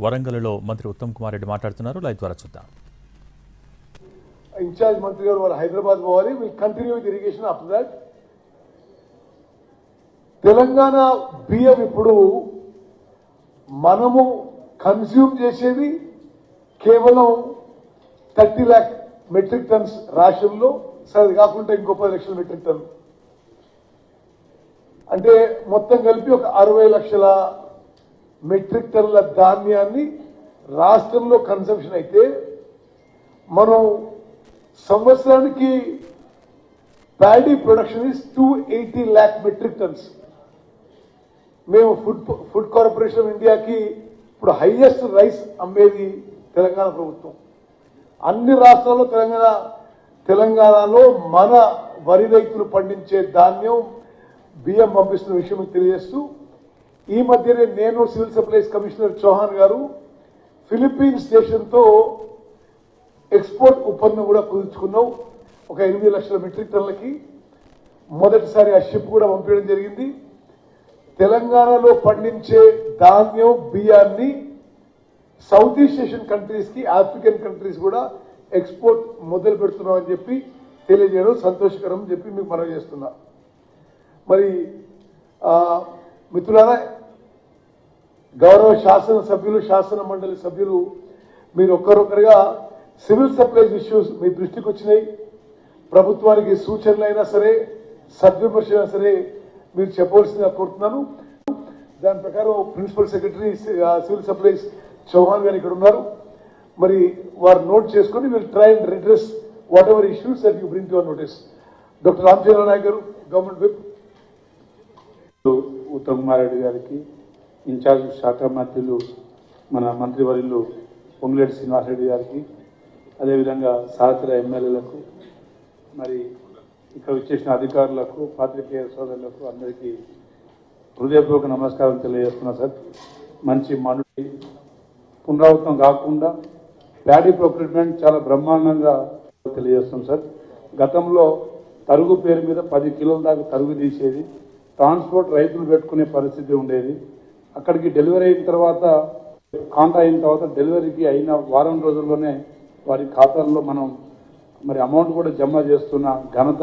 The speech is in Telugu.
వరంగల్లో మంత్రి ఉత్తమ్ కుమార్ రెడ్డి మాట్లాడుతున్నారు. లైవ్ ద్వారా చూద్దాం. ఇన్ఛార్జ్ మంత్రి గారు వారు హైదరాబాద్ పోవాలి. Will continue with irrigation after that. Telangana బియ్యం ఇప్పుడు మనము కన్స్యూమ్ చేసేది కేవలం 30 lakh మెట్రిక్ టన్స్ రాష్ట్రంలో. సరే కాకుండా ఇంకో 10 లక్షల మెట్రిక్ టన్ అంటే మొత్తం కలిపి ఒక 60 లక్షల మెట్రిక్ టన్నుల ధాన్యాన్ని రాష్ట్రంలో కన్సంప్షన్ అయితే మనం సంవత్సరానికి paddy production is 280 lakh metric tons. మేము ఫుడ్ కార్పొరేషన్ ఆఫ్ ఇండియాకి ఇప్పుడు హైయెస్ట్ రైస్ అమ్మేది తెలంగాణ ప్రభుత్వం. అన్ని రాష్ట్రాల్లో తెలంగాణలో మన వరి రైతులు పండించే ధాన్యం బియ్యం పంపిస్తున్న విషయం తెలియజేస్తూ, ఈ మధ్యనే నేను సివిల్ సప్లైస్ కమిషనర్ చౌహాన్ గారు ఫిలిప్పీన్స్ స్టేషన్తో ఎక్స్పోర్ట్ ఒప్పందం కూడా కుదుర్చుకున్నాం. ఒక 8 లక్షల మెట్రిక్ టన్నులకి మొదటిసారి ఆ షిప్ కూడా పంపించడం జరిగింది. తెలంగాణలో పండించే ధాన్యం బియ్యాన్ని సౌత్ ఈస్ట్ ఏషియన్ కంట్రీస్ కి, ఆఫ్రికన్ కంట్రీస్ కూడా ఎక్స్పోర్ట్ మొదలు పెడుతున్నామని చెప్పి తెలియజేయడం సంతోషకరం అని చెప్పి మీకు మనవి చేస్తున్నా. మరి మిత్రులారా, గౌరవ శాసనసభ్యులు, శాసన మండలి సభ్యులు మీరు ఒక్కరొక్కరుగా సివిల్ సప్లైస్ ఇష్యూస్ మీ దృష్టికి వచ్చినాయి. ప్రభుత్వానికి సూచనలు అయినా సరే, సద్విమర్శ అయినా సరే మీరు చెప్పవలసిందిగా కోరుతున్నాను. దాని ప్రకారం principal secretary civil supplies Chauhan garu ఇక్కడ ఉన్నారు. మరి వారు నోట్ చేసుకుని will try and redress whatever issues that you bring to our notice. Doctor Ramachandra Naik garu, government whip. Uttam Kumar Reddy గారికి, ఇన్ఛార్జ్ శాఖ మంత్రులు మన మంత్రివర్యులు పొంగులేటి శ్రీనివాసరెడ్డి గారికి, అదేవిధంగా సహచర ఎమ్మెల్యేలకు, మరి ఇక్కడ వచ్చేసిన అధికారులకు, పాత్రికేయ సోదరులకు అందరికీ హృదయపూర్వక నమస్కారం తెలియజేస్తున్నా సార్. మంచి మనుడి పునరావృతం కాకుండా ప్యాడీ ప్రొక్యూర్మెంట్ చాలా బ్రహ్మాండంగా తెలియజేస్తాం సార్. గతంలో తరుగు పేరు మీద 10 కిలోల దాకా తరుగు తీసేది, ట్రాన్స్పోర్ట్ రైతులు పెట్టుకునే పరిస్థితి ఉండేది. అక్కడికి డెలివరీ అయిన తర్వాత, కాంటా అయిన తర్వాత డెలివరీకి అయిన వారం రోజుల్లోనే వారి ఖాతాల్లో మనం మరి అమౌంట్ కూడా జమ చేస్తున్న ఘనత